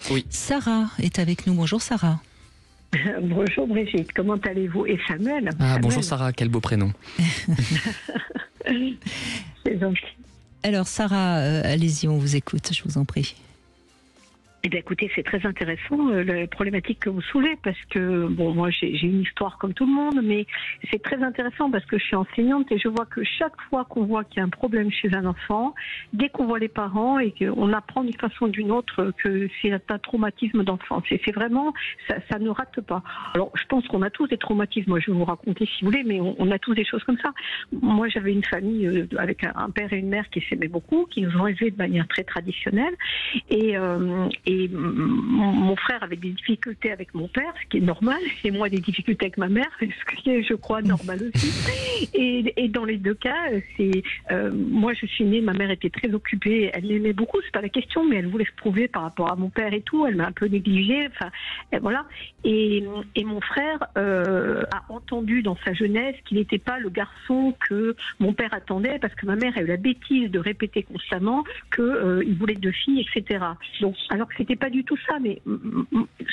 Oui. Sarah est avec nous. Bonjour Sarah. Bonjour Brigitte, comment allez-vous? Et Samuel. Bonjour Sarah, quel beau prénom. C'est gentil. Alors Sarah, allez-y, on vous écoute, je vous en prie. Eh bien, écoutez, c'est très intéressant la problématique que vous soulevez parce que, bon, moi j'ai une histoire comme tout le monde, mais c'est très intéressant parce que je suis enseignante et je vois que chaque fois qu'on voit qu'il y a un problème chez un enfant, dès qu'on voit les parents et qu'on apprend d'une façon ou d'une autre que c'est un traumatisme d'enfance. Et c'est vraiment, ça ne rate pas. Alors, je pense qu'on a tous des traumatismes. Moi, je vais vous raconter si vous voulez, mais on a tous des choses comme ça. Moi, j'avais une famille avec un père et une mère qui s'aimaient beaucoup, qui nous ont élevés de manière très traditionnelle. Et mon frère avait des difficultés avec mon père, ce qui est normal, et moi des difficultés avec ma mère, ce qui est, je crois, normal aussi. Et dans les deux cas, moi je suis née, ma mère était très occupée, elle l'aimait beaucoup, c'est pas la question, mais elle voulait se prouver par rapport à mon père et tout, elle m'a un peu négligée, enfin voilà. Et mon frère a entendu dans sa jeunesse qu'il n'était pas le garçon que mon père attendait, parce que ma mère a eu la bêtise de répéter constamment qu'il voulait 2 filles, etc. Donc, alors que c'était pas du tout ça, mais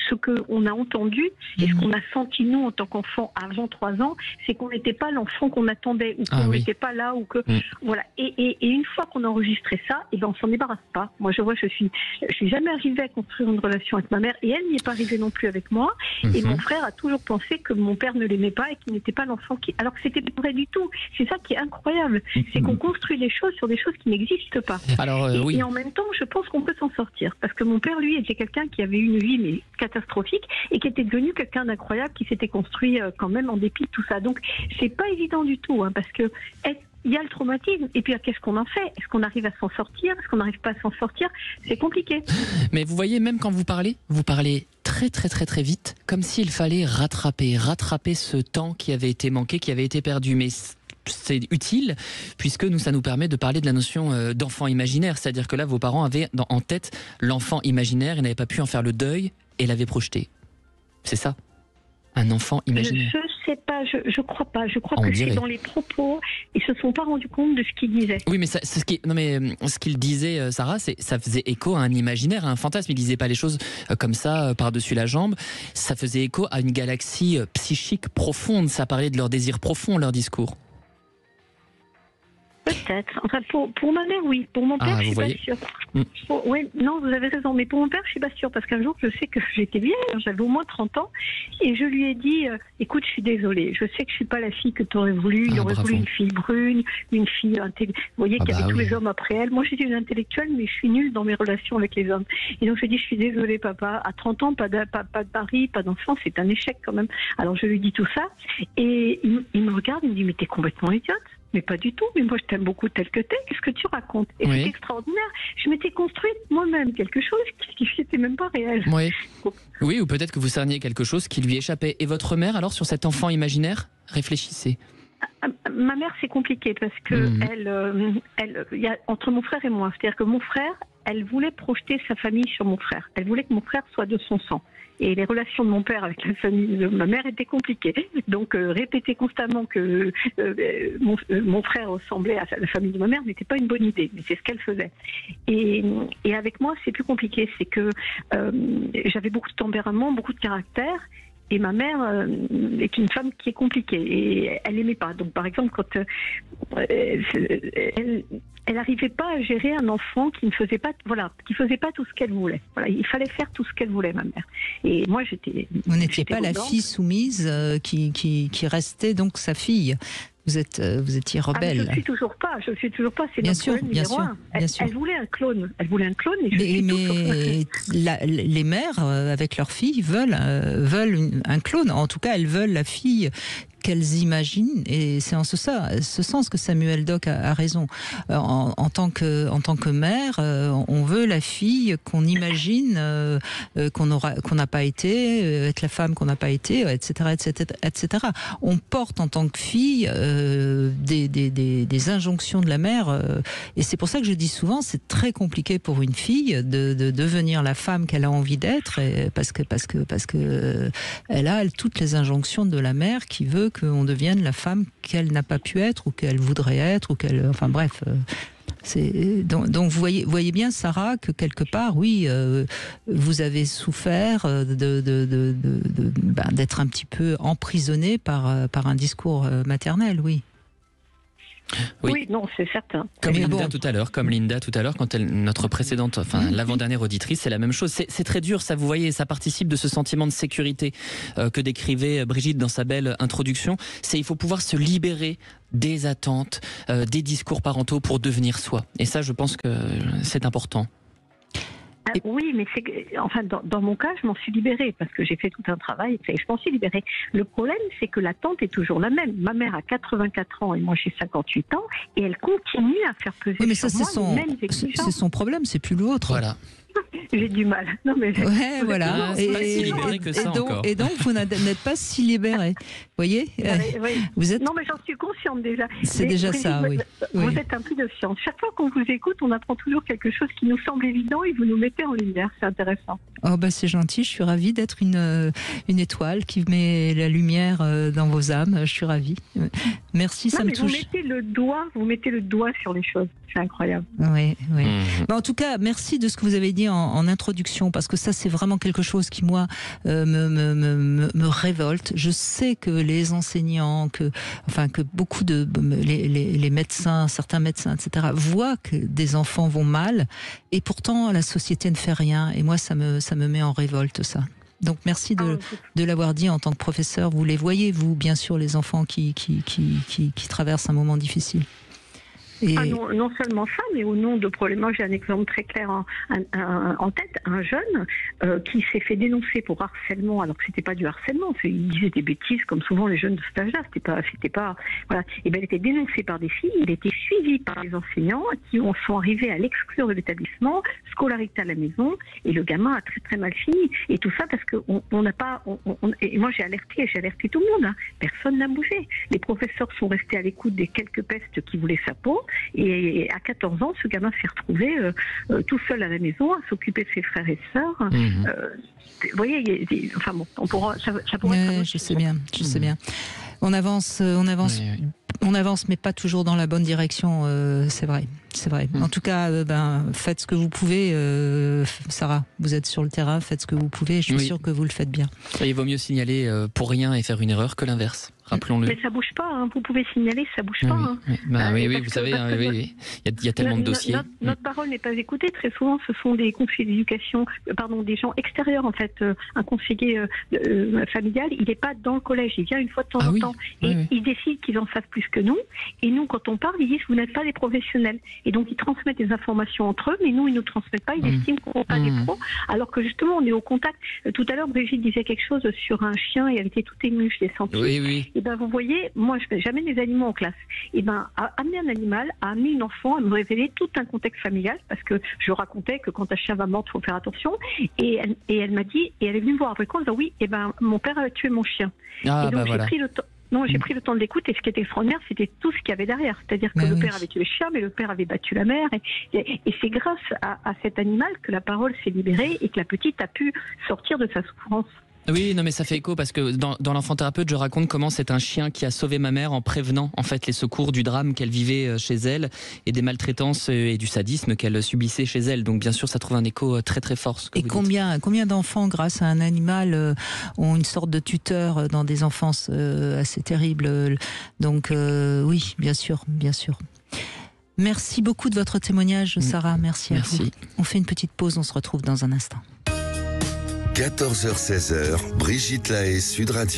ce qu'on a entendu et ce qu'on a senti nous en tant qu'enfants avant 3 ans, c'est qu'on n'était pas l'enfant qu'on attendait ou qu'on n'était pas là ou que voilà. Et une fois qu'on a enregistré ça, et ben on s'en débarrasse pas. Moi je vois, je suis jamais arrivée à construire une relation avec ma mère et elle n'y est pas arrivée non plus avec moi. Et mon frère a toujours pensé que mon père ne l'aimait pas et qu'il n'était pas l'enfant qui. Alors que c'était pas vrai du tout. C'est ça qui est incroyable, c'est qu'on construit les choses sur des choses qui n'existent pas. Alors et en même temps, je pense qu'on peut s'en sortir parce que mon père, lui, était quelqu'un qui avait une vie mais catastrophique et qui était devenu quelqu'un d'incroyable, qui s'était construit quand même en dépit de tout ça. Donc c'est pas évident du tout, hein, parce que il y a le traumatisme et puis qu'est-ce qu'on en fait? Est-ce qu'on arrive à s'en sortir? Est-ce qu'on n'arrive pas à s'en sortir? C'est compliqué. Mais vous voyez, même quand vous parlez très très très très vite, comme s'il fallait rattraper ce temps qui avait été manqué, qui avait été perdu. Mais c'est utile puisque ça nous permet de parler de la notion d'enfant imaginaire, c'est-à-dire que là vos parents avaient en tête l'enfant imaginaire et n'avaient pas pu en faire le deuil et l'avaient projeté. C'est ça, un enfant imaginaire. Je sais pas, je crois pas. Je crois que c'est dans les propos. Ils se sont pas rendus compte de ce qu'ils disaient. Oui, mais ce qu'il disait, Sarah, ça faisait écho à un imaginaire, à un fantasme. Il disait pas les choses comme ça par-dessus la jambe. Ça faisait écho à une galaxie psychique profonde. Ça parlait de leur désir profond, leur discours. Peut-être. Enfin, pour ma mère, oui. Pour mon père, je suis pas sûre. Oui, non, vous avez raison. Mais pour mon père, je suis pas sûre. Parce qu'un jour, je sais que j'étais vieille, j'avais au moins 30 ans. Et je lui ai dit, écoute, je suis désolée. Je sais que je suis pas la fille que tu aurais voulu. Il aurait voulu une fille brune, une fille intelligente. Vous voyez qu'il y avait tous les hommes après elle. Moi, j'étais une intellectuelle, mais je suis nulle dans mes relations avec les hommes. Et donc, je lui ai dit, je suis désolée, papa. À 30 ans, pas de mari, pas d'enfant, c'est un échec quand même. Alors, je lui dis tout ça. Et il me regarde, il me dit, mais t'es complètement idiote. Mais pas du tout, mais moi je t'aime beaucoup tel que t'es, qu'est-ce que tu racontes? Et c'est extraordinaire, je m'étais construite moi-même quelque chose qui n'était même pas réel. Oui, ou peut-être que vous cerniez quelque chose qui lui échappait. Et votre mère alors sur cet enfant imaginaire? Réfléchissez. Ma mère c'est compliqué parce que elle, y a entre mon frère et moi, c'est-à-dire que mon frère, elle voulait projeter sa famille sur mon frère, elle voulait que mon frère soit de son sang. Et les relations de mon père avec la famille de ma mère étaient compliquées. Donc répéter constamment que mon frère ressemblait à la famille de ma mère n'était pas une bonne idée, mais c'est ce qu'elle faisait. Et avec moi, c'est plus compliqué. C'est que j'avais beaucoup de tempérament, beaucoup de caractère. Et ma mère est une femme qui est compliquée et elle n'aimait pas. Donc par exemple, quand elle n'arrivait pas à gérer un enfant qui ne faisait pas, qui faisait pas tout ce qu'elle voulait. Voilà, il fallait faire tout ce qu'elle voulait, ma mère. Et moi, Vous n'étiez pas la fille soumise qui restait donc sa fille. Vous étiez rebelle. Je suis toujours pas. C'est bien notre sûr, problème numéro un. Elle voulait un clone. Et mais les mères avec leurs filles veulent un clone. En tout cas, elles veulent la fille qu'elles imaginent, et c'est en ce sens que Samuel Doc a raison. En tant que mère, on veut la fille qu'on imagine, qu'on n'a pas été, être la femme qu'on n'a pas été, etc., etc., etc. On porte en tant que fille des injonctions de la mère, et c'est pour ça que je dis souvent, c'est très compliqué pour une fille de devenir la femme qu'elle a envie d'être, parce que elle a toutes les injonctions de la mère qui veut qu'on devienne la femme qu'elle n'a pas pu être ou qu'elle voudrait être ou qu'elle, enfin bref. Donc vous voyez bien, Sarah, que quelque part, oui, vous avez souffert d'être un petit peu emprisonnée par un discours maternel, oui. Oui, non, c'est certain. Comme Linda tout à l'heure, quand notre précédente, l'avant-dernière auditrice, c'est la même chose. C'est très dur, ça, vous voyez, ça participe de ce sentiment de sécurité que décrivait Brigitte dans sa belle introduction. Il faut pouvoir se libérer des attentes, des discours parentaux pour devenir soi. Et ça, je pense que c'est important. Oui, mais dans mon cas, je m'en suis libérée parce que j'ai fait tout un travail et je m'en suis libérée. Le problème, c'est que l'attente est toujours la même. Ma mère a 84 ans et moi j'ai 58 ans et elle continue à faire peser sur moi les mêmes exigences. C'est son problème, c'est plus l'autre. Voilà. J'ai du mal. Non, mais voilà. C'est pas si libéré que ça encore. Et donc, vous n'êtes pas si libéré. Vous voyez, oui. Vous êtes... Non, mais j'en suis consciente déjà. C'est déjà ça, oui. Vous êtes un peu de science. Chaque fois qu'on vous écoute, on apprend toujours quelque chose qui nous semble évident et vous nous mettez en lumière. C'est intéressant. Oh, c'est gentil. Je suis ravie d'être une étoile qui met la lumière dans vos âmes. Je suis ravie. Merci, ça me touche. Vous mettez le doigt sur les choses. C'est incroyable. Oui. En tout cas, merci de ce que vous avez dit en introduction, parce que ça, c'est vraiment quelque chose qui, moi, me révolte. Je sais que les enseignants, que beaucoup les médecins, certains médecins, etc., voient que des enfants vont mal, et pourtant, la société ne fait rien. Et moi, ça me met en révolte, ça. Donc merci de l'avoir dit en tant que professeur. Vous les voyez, vous, bien sûr, les enfants qui traversent un moment difficile. Non seulement ça, mais au nom de problèmes. Moi, j'ai un exemple très clair en tête. Un jeune qui s'est fait dénoncer pour harcèlement, alors que c'était pas du harcèlement, il disait des bêtises, comme souvent les jeunes de cet âge-là. C'était pas. Voilà. Et il était dénoncé par des filles. Il était suivi par les enseignants qui sont arrivés à l'exclure de l'établissement, scolarité à la maison, et le gamin a très très mal fini. Et tout ça parce que on n'a pas. Et moi, j'ai alerté tout le monde. Hein. Personne n'a bougé. Les professeurs sont restés à l'écoute des quelques pestes qui voulaient sa peau. Et à 14 ans, ce gamin s'est retrouvé tout seul à la maison, à s'occuper de ses frères et sœurs. Vous voyez, ça pourrait être... Je sais bien. On avance, mais pas toujours dans la bonne direction, c'est vrai. En tout cas, faites ce que vous pouvez, Sarah. Vous êtes sur le terrain, faites ce que vous pouvez. Je suis sûre que vous le faites bien. Il vaut mieux signaler pour rien et faire une erreur que l'inverse. Rappelons-le. Mais ça bouge pas. Hein. Vous pouvez signaler, ça bouge pas. Oui, vous savez, il y a tellement de dossiers. Notre parole n'est pas écoutée. Très souvent, ce sont des conseillers d'éducation, des gens extérieurs en fait. Un conseiller familial, il n'est pas dans le collège. Il vient une fois de temps en temps et il décide qu'ils en savent plus que nous. Et nous, quand on parle, ils disent vous n'êtes pas des professionnels. Et donc ils transmettent des informations entre eux, mais nous, ils ne nous transmettent pas. Ils estiment qu'on n'est pas des pros, alors que justement, on est au contact. Tout à l'heure, Brigitte disait quelque chose sur un chien et elle était tout émue. Je l'ai senti. Oui. Et vous voyez, moi, j'amène des animaux en classe. Et amener un animal, à amener une enfant, à me révéler tout un contexte familial, parce que je racontais que quand un chien va mordre, il faut faire attention. Et elle m'a dit, et elle est venue me voir après quoi, en disant mon père avait tué mon chien. Et donc j'ai pris le temps. Non, j'ai pris le temps de l'écoute et ce qui était extraordinaire, c'était tout ce qu'il y avait derrière. C'est-à-dire que le père avait tué le chien, mais le père avait battu la mère. Et c'est grâce à cet animal que la parole s'est libérée et que la petite a pu sortir de sa souffrance. Oui, non, mais ça fait écho parce que dans l'enfant thérapeute, je raconte comment c'est un chien qui a sauvé ma mère en prévenant en fait les secours du drame qu'elle vivait chez elle et des maltraitances et du sadisme qu'elle subissait chez elle. Donc bien sûr, ça trouve un écho très très fort. Et combien d'enfants, grâce à un animal, ont une sorte de tuteur dans des enfances assez terribles. Donc oui, bien sûr. Merci beaucoup de votre témoignage, Sarah. Merci à vous. On fait une petite pause, on se retrouve dans un instant. 14h-16h, Brigitte Lahaie, Sud Radio.